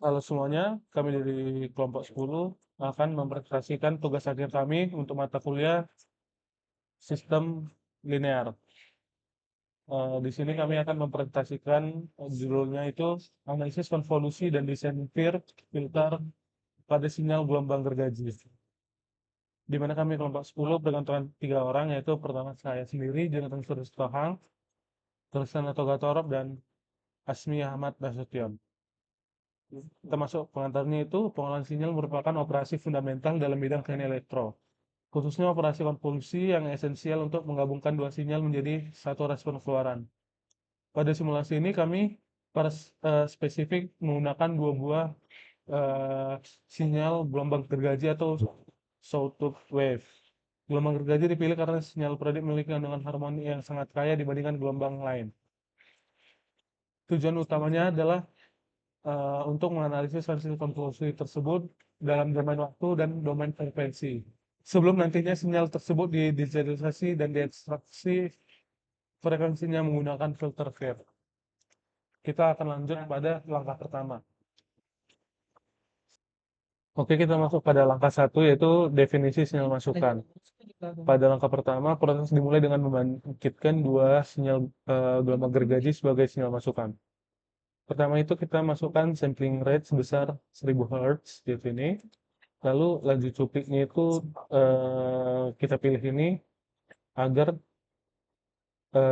Halo semuanya, kami dari kelompok 10 akan mempresentasikan tugas akhir kami untuk mata kuliah sistem linear. Di sini kami akan mempresentasikan judulnya itu analisis konvolusi dan desain filter pada sinyal gelombang gergaji. Di mana kami kelompok 10 bergantungan 3 orang, yaitu pertama saya sendiri, Jonathan Surya Sitohang, Tristan Togatorov, dan Asmi Ahmad Nasution. Termasuk pengantarnya itu, pengolahan sinyal merupakan operasi fundamental dalam bidang teknik elektro, khususnya operasi konvolusi yang esensial untuk menggabungkan dua sinyal menjadi satu respon keluaran. Pada simulasi ini kami spesifik menggunakan dua buah eh, sinyal gelombang gergaji atau sawtooth wave. Gelombang gergaji dipilih karena sinyal periode memiliki kandungan harmoni yang sangat kaya dibandingkan gelombang lain. Tujuan utamanya adalah untuk menganalisis hasil konvolusi tersebut dalam domain waktu dan domain frekuensi. Sebelum nantinya sinyal tersebut didigitalisasi dan diekstraksi frekuensinya menggunakan filter FIR. Kita akan lanjut pada langkah pertama. Oke, kita masuk pada langkah 1, yaitu definisi sinyal masukan. Pada langkah pertama, proses dimulai dengan membangkitkan dua sinyal gelombang gergaji sebagai sinyal masukan. Pertama itu kita masukkan sampling rate sebesar 1000 Hz di sini. Lalu laju cupliknya itu kita pilih ini agar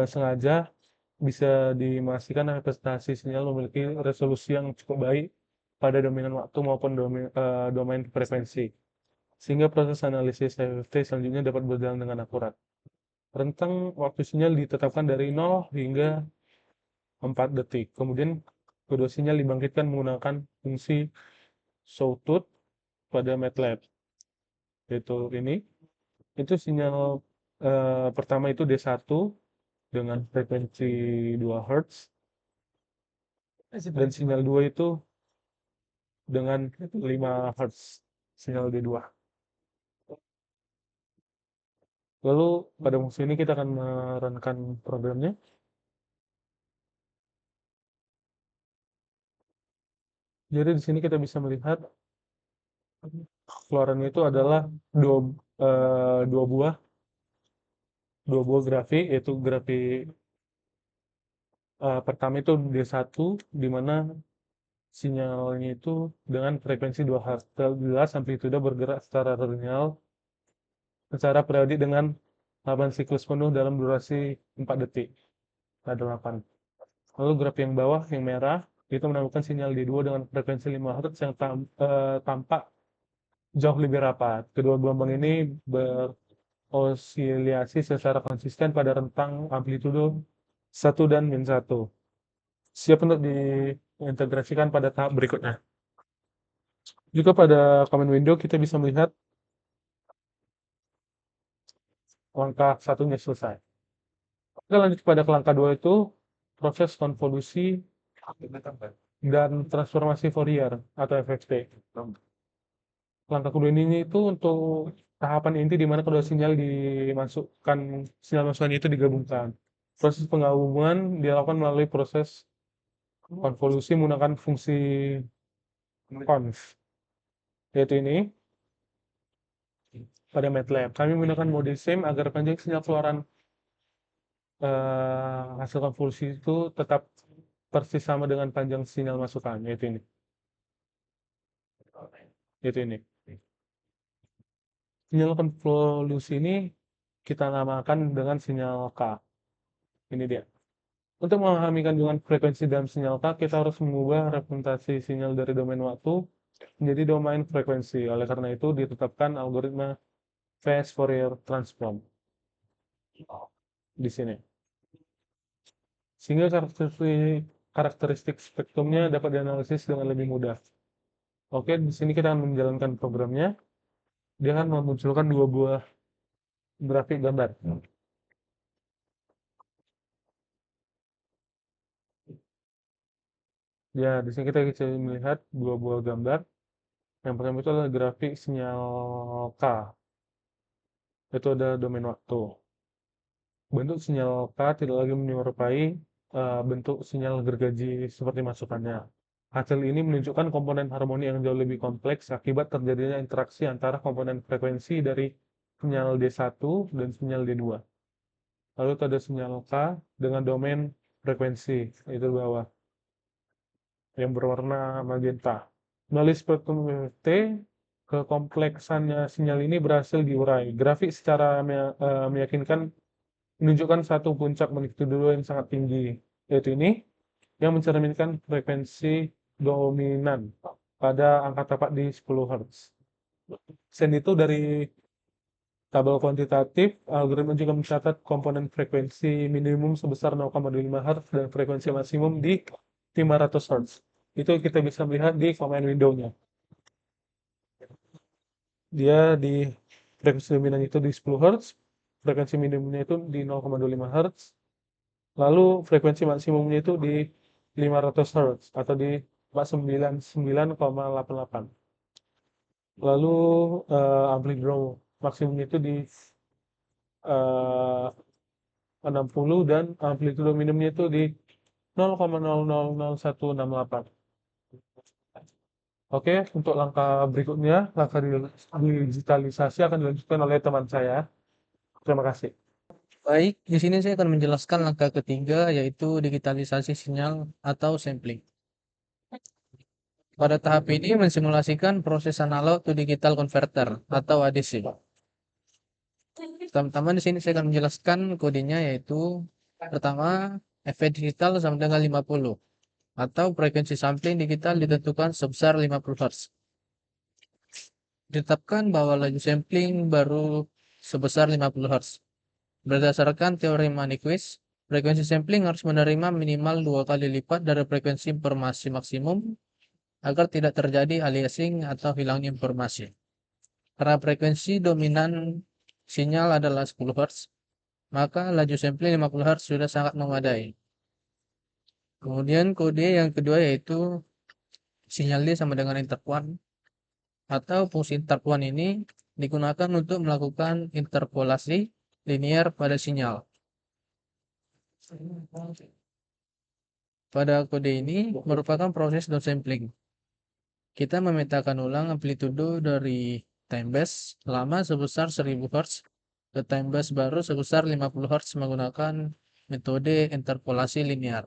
sengaja bisa dimastikan representasi sinyal memiliki resolusi yang cukup baik pada dominan waktu maupun domain frekuensi, sehingga proses analisis FFT selanjutnya dapat berjalan dengan akurat. Rentang waktu sinyal ditetapkan dari 0 hingga 4 detik. Kemudian kedua sinyal dibangkitkan menggunakan fungsi sawtooth pada MATLAB, yaitu ini. Itu sinyal pertama itu D1 dengan frekuensi 2 Hz, dan sinyal 2 itu dengan 5 Hz, sinyal D2. Lalu pada musim ini kita akan merankan programnya. Jadi di sini kita bisa melihat keluarannya itu adalah dua, eh, dua buah dua buah grafik, yaitu grafik pertama itu D1, di mana sinyalnya itu dengan frekuensi 2 Hz. Jelas amplitude bergerak secara linear secara periodik dengan 8 siklus penuh dalam durasi 4 detik. Ada 8. Lalu grafik yang bawah, yang merah, itu menampilkan sinyal D2 dengan frekuensi 5 Hz yang tampak jauh lebih rapat. Kedua gelombang ini beroscilasi secara konsisten pada rentang amplitudo 1 dan min 1. Siap untuk diintegrasikan pada tahap berikutnya. Juga pada command window kita bisa melihat langkah satunya selesai. Kita lanjut pada langkah 2, itu proses konvolusi dan transformasi Fourier atau FFT. Langkah kedua ini itu untuk tahapan inti di mana kedua sinyal masukan itu digabungkan. Proses penggabungan dilakukan melalui proses konvolusi menggunakan fungsi conv, yaitu ini pada MATLAB. Kami menggunakan mode same agar panjang sinyal keluaran hasil konvolusi itu tetap persis sama dengan panjang sinyal masukan, yaitu ini. Sinyal konvolusi ini kita namakan dengan sinyal K. Ini dia. Untuk memahami kandungan frekuensi dalam sinyal K, kita harus mengubah representasi sinyal dari domain waktu menjadi domain frekuensi. Oleh karena itu, ditetapkan algoritma phase Fourier transform di sini. Sehingga karakteristik spektrumnya dapat dianalisis dengan lebih mudah. Oke, di sini kita akan menjalankan programnya. Dia akan memunculkan dua buah grafik gambar. Ya, di sini kita bisa melihat dua buah gambar. Yang pertama itu adalah grafik sinyal K. Itu ada domain waktu. Bentuk sinyal K tidak lagi menyerupai bentuk sinyal gergaji seperti masukannya. Hasil ini menunjukkan komponen harmoni yang jauh lebih kompleks akibat terjadinya interaksi antara komponen frekuensi dari sinyal D1 dan sinyal D2. Lalu ada sinyal K dengan domain frekuensi, itu di bawah, yang berwarna magenta. Melalui spektrum T, kekompleksannya sinyal ini berhasil diurai. Grafik secara meyakinkan menunjukkan satu puncak magnitudo yang sangat tinggi, yaitu ini, yang mencerminkan frekuensi dominan pada angka tepat di 10 Hz. Selain itu, dari tabel kuantitatif, algoritma juga mencatat komponen frekuensi minimum sebesar 0,25 Hz dan frekuensi maksimum di 500 Hz. Itu kita bisa melihat di command window-nya. Dia di frekuensi dominan itu di 10 Hz, frekuensi minimumnya itu di 0,25 Hz, lalu frekuensi maksimumnya itu di 500 Hz atau di 499,88. Lalu amplitudo maksimumnya itu di 60 dan amplitudo minimumnya itu di 0,000168. Oke, untuk langkah berikutnya, langkah digitalisasi akan dilanjutkan oleh teman saya. Terima kasih. Baik, di sini saya akan menjelaskan langkah ketiga, yaitu digitalisasi sinyal atau sampling. Pada tahap ini mensimulasikan proses analog to digital converter atau ADC. Teman-teman, di sini saya akan menjelaskan kodenya, yaitu pertama, FE digital sama dengan 50 atau frekuensi sampling digital ditentukan sebesar 50 Hz. Ditetapkan bahwa laju sampling baru sebesar 50 Hz. Berdasarkan teori Nyquist, frekuensi sampling harus menerima minimal 2 kali lipat dari frekuensi informasi maksimum agar tidak terjadi aliasing atau hilangnya informasi. Karena frekuensi dominan sinyal adalah 10 Hz, maka laju sampling 50 Hz sudah sangat memadai. Kemudian kode yang kedua yaitu sinyal D sama dengan interpol, atau fungsi interpol ini digunakan untuk melakukan interpolasi linear pada sinyal. Pada kode ini merupakan proses downsampling. Kita memetakan ulang amplitudo dari time base lama sebesar 1000 Hz ke time base baru sebesar 50 Hz menggunakan metode interpolasi linear.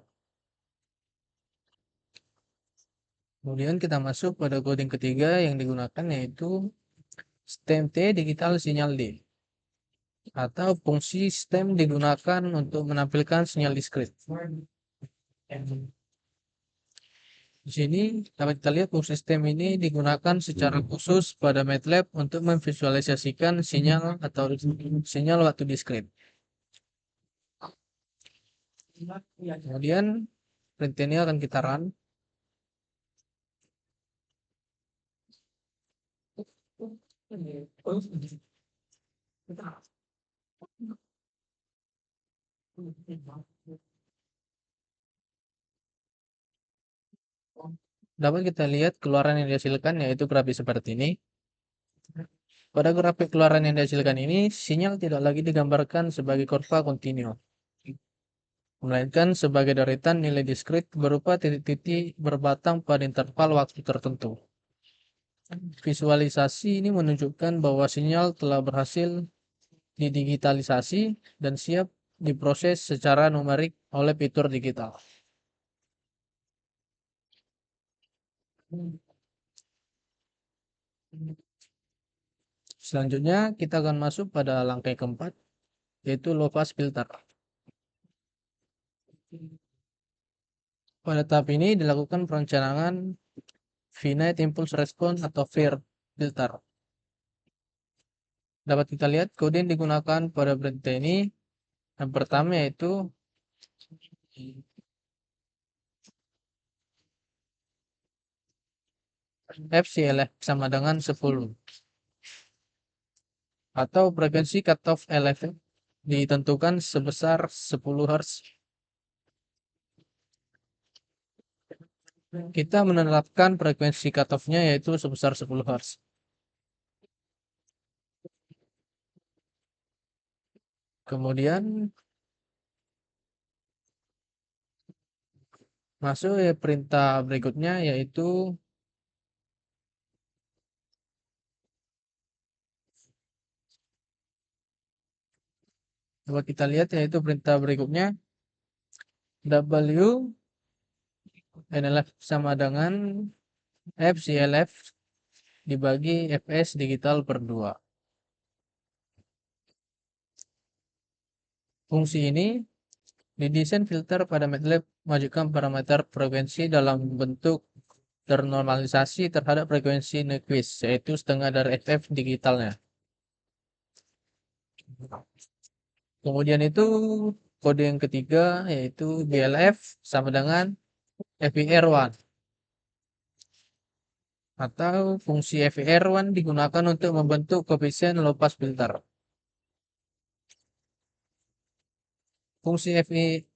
Kemudian kita masuk pada coding ketiga yang digunakan, yaitu stem T digital sinyal D, atau fungsi stem digunakan untuk menampilkan sinyal diskrit. Di sini dapat kita lihat fungsi stem ini digunakan secara khusus pada MATLAB untuk memvisualisasikan sinyal atau sinyal waktu diskrit. Kemudian print ini akan kita run. Dapat kita lihat keluaran yang dihasilkan, yaitu grafik seperti ini. Pada grafik keluaran yang dihasilkan ini, sinyal tidak lagi digambarkan sebagai kurva kontinu, melainkan sebagai deretan nilai diskrit berupa titik-titik berbatang pada interval waktu tertentu. Visualisasi ini menunjukkan bahwa sinyal telah berhasil didigitalisasi dan siap diproses secara numerik oleh fitur digital. Selanjutnya kita akan masuk pada langkah keempat, yaitu low pass filter. Pada tahap ini dilakukan perencanaan finite impulse response atau FIR filter. Dapat kita lihat kode yang digunakan pada berita ini. Yang pertama yaitu FCLF sama dengan 10, atau frekuensi cutoff LF ditentukan sebesar 10 Hz. Kita menerapkan frekuensi cutoff-nya yaitu sebesar 10 Hz. Kemudian Masuk ya perintah berikutnya, yaitu coba kita lihat, yaitu perintah berikutnya W NLF sama dengan F CLF dibagi FS digital per 2. Fungsi ini didesain filter pada MATLAB mengajukan parameter frekuensi dalam bentuk ternormalisasi terhadap frekuensi Nyquist, yaitu setengah dari FF digitalnya. Kemudian itu kode yang ketiga, yaitu BLF sama dengan FIR1, atau fungsi FIR1 digunakan untuk membentuk koefisien low pass filter. Fungsi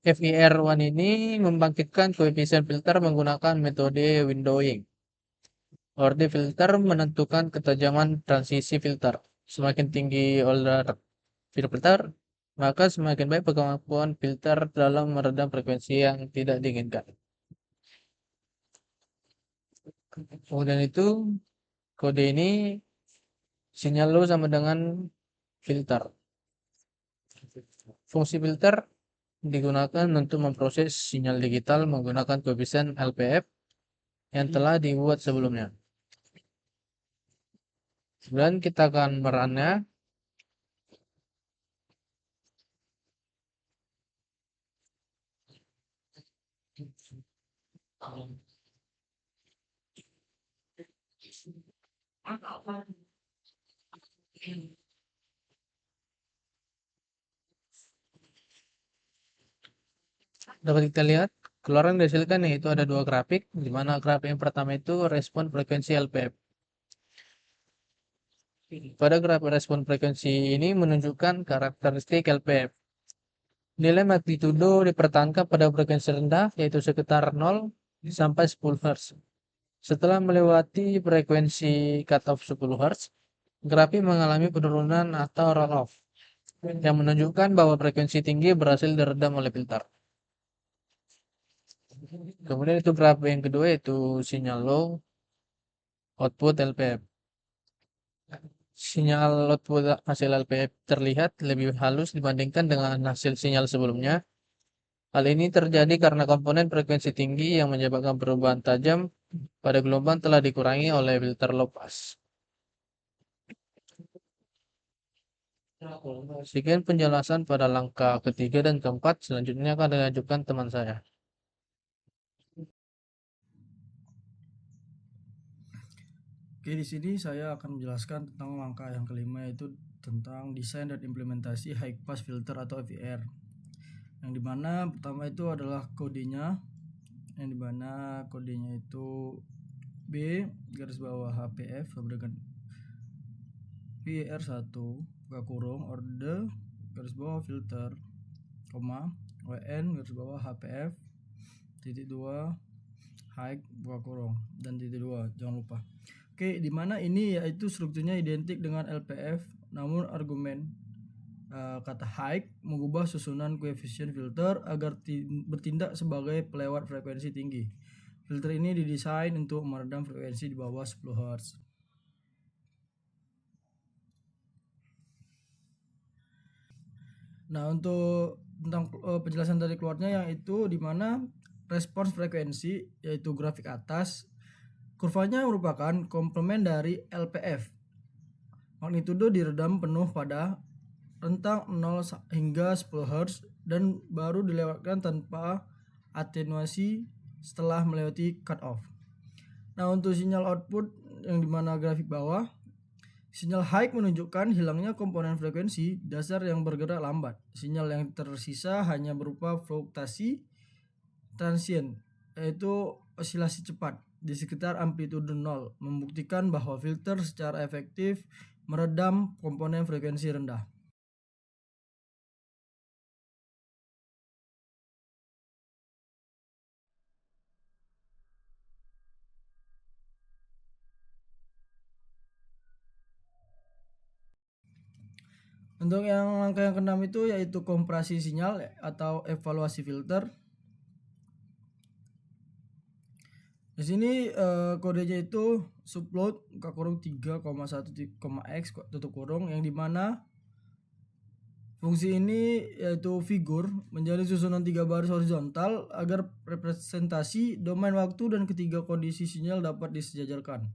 FIR1 ini membangkitkan koefisien filter menggunakan metode windowing. Orde filter menentukan ketajaman transisi filter. Semakin tinggi order filter, maka semakin baik kemampuan filter dalam meredam frekuensi yang tidak diinginkan. Kemudian itu kode ini sinyal low sama dengan filter. Fungsi filter digunakan untuk memproses sinyal digital menggunakan koefisien LPF yang telah dibuat sebelumnya. Dan kita akan merunnya. Dapat kita lihat keluaran yang dihasilkan, yaitu ada dua grafik, di mana grafik yang pertama itu respon frekuensi LPF. Pada grafik respon frekuensi ini menunjukkan karakteristik LPF. Nilai magnitudo dipertahankan pada frekuensi rendah, yaitu sekitar 0 sampai 10 Hz. Setelah melewati frekuensi cutoff 10 Hz, grafik mengalami penurunan atau roll off, yang menunjukkan bahwa frekuensi tinggi berhasil diredam oleh filter. Kemudian itu grafik yang kedua, yaitu sinyal low output LPF. Sinyal output hasil LPF terlihat lebih halus dibandingkan dengan hasil sinyal sebelumnya. Hal ini terjadi karena komponen frekuensi tinggi yang menyebabkan perubahan tajam pada gelombang telah dikurangi oleh filter low pass. Sekian penjelasan pada langkah ketiga dan keempat. Selanjutnya akan dilanjutkan teman saya. Oke, di sini saya akan menjelaskan tentang langkah yang kelima, yaitu tentang desain dan implementasi high pass filter atau FIR. Yang dimana pertama itu adalah kodenya, yang dimana kodenya itu B garis bawah HPF sama dengan FIR1 buka kurung orde garis bawah filter, koma WN garis bawah HPF titik 2 high buka kurung dan titik 2, jangan lupa. Oke, di mana ini yaitu strukturnya identik dengan LPF, namun argumen kata high mengubah susunan koefisien filter agar bertindak sebagai pelewat frekuensi tinggi. Filter ini didesain untuk meredam frekuensi di bawah 10 Hz. Nah, untuk tentang penjelasan dari keluarnya, yaitu di mana respons frekuensi, yaitu grafik atas, kurvanya merupakan komplement dari LPF. Magnitudo diredam penuh pada rentang 0 hingga 10 Hz dan baru dilewatkan tanpa atenuasi setelah melewati cutoff. Nah, untuk sinyal output yang dimana grafik bawah, sinyal high menunjukkan hilangnya komponen frekuensi dasar yang bergerak lambat. Sinyal yang tersisa hanya berupa fluktuasi transient, yaitu osilasi cepat di sekitar amplitude 0, membuktikan bahwa filter secara efektif meredam komponen frekuensi rendah. Untuk yang langkah yang keenam itu yaitu kompresi sinyal atau evaluasi filter. Di sini kodenya itu subload buka kurung 3,1, tutup kurung, yang dimana fungsi ini yaitu figur menjadi susunan 3 baris horizontal agar representasi domain waktu dan ketiga kondisi sinyal dapat disejajarkan.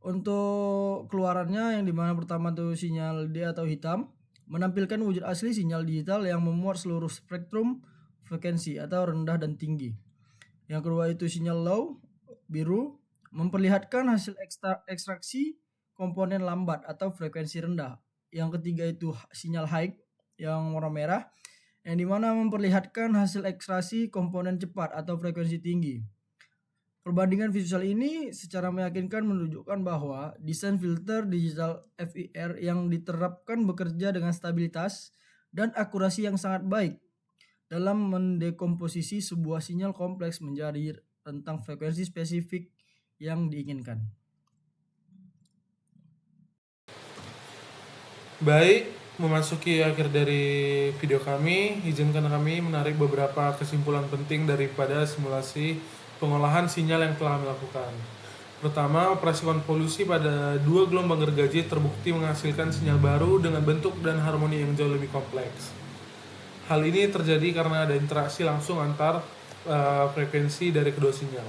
Untuk keluarannya yang dimana pertama itu sinyal D atau hitam menampilkan wujud asli sinyal digital yang memuat seluruh spektrum frekuensi atau rendah dan tinggi. Yang kedua itu sinyal low biru memperlihatkan hasil ekstraksi komponen lambat atau frekuensi rendah. Yang ketiga itu sinyal high yang warna merah yang dimana memperlihatkan hasil ekstraksi komponen cepat atau frekuensi tinggi. Perbandingan visual ini secara meyakinkan menunjukkan bahwa desain filter digital FIR yang diterapkan bekerja dengan stabilitas dan akurasi yang sangat baik dalam mendekomposisi sebuah sinyal kompleks menjadi rentang frekuensi spesifik yang diinginkan. Baik, memasuki akhir dari video kami, izinkan kami menarik beberapa kesimpulan penting daripada simulasi pengolahan sinyal yang telah dilakukan. Pertama, operasi konvolusi pada 2 gelombang gergaji terbukti menghasilkan sinyal baru dengan bentuk dan harmoni yang jauh lebih kompleks. Hal ini terjadi karena ada interaksi langsung antar frekuensi dari kedua sinyal.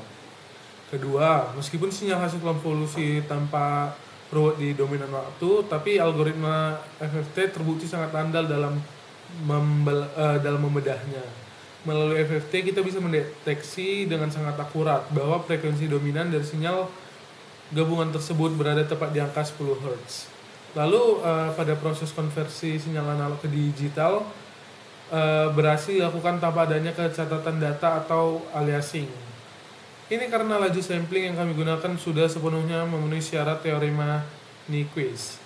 Kedua, meskipun sinyal hasil konvolusi tanpa ruwet di dominan waktu, tapi algoritma FFT terbukti sangat andal dalam membedahnya. Melalui FFT kita bisa mendeteksi dengan sangat akurat bahwa frekuensi dominan dari sinyal gabungan tersebut berada tepat di angka 10 Hz. Lalu pada proses konversi sinyal analog ke digital berhasil dilakukan tanpa adanya catatan data atau aliasing. Ini karena laju sampling yang kami gunakan sudah sepenuhnya memenuhi syarat teorema Nyquist.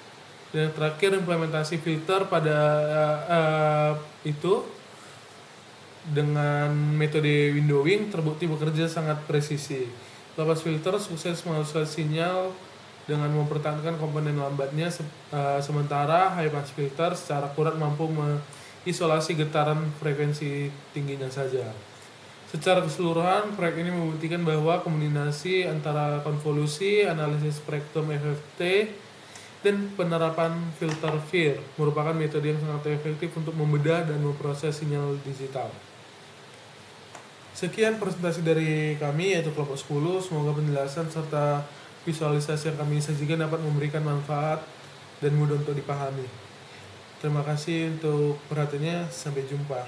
Dan terakhir, implementasi filter pada itu dengan metode windowing terbukti bekerja sangat presisi. Low pass filter sukses menghasilkan sinyal dengan mempertahankan komponen lambatnya, sementara high pass filter secara akurat mampu mengisolasi getaran frekuensi tingginya saja. Secara keseluruhan, proyek ini membuktikan bahwa kombinasi antara konvolusi, analisis spektrum FFT, dan penerapan filter FIR merupakan metode yang sangat efektif untuk membedah dan memproses sinyal digital. Sekian presentasi dari kami, yaitu kelompok 10. Semoga penjelasan serta visualisasi yang kami sajikan dapat memberikan manfaat dan mudah untuk dipahami. Terima kasih untuk perhatiannya. Sampai jumpa.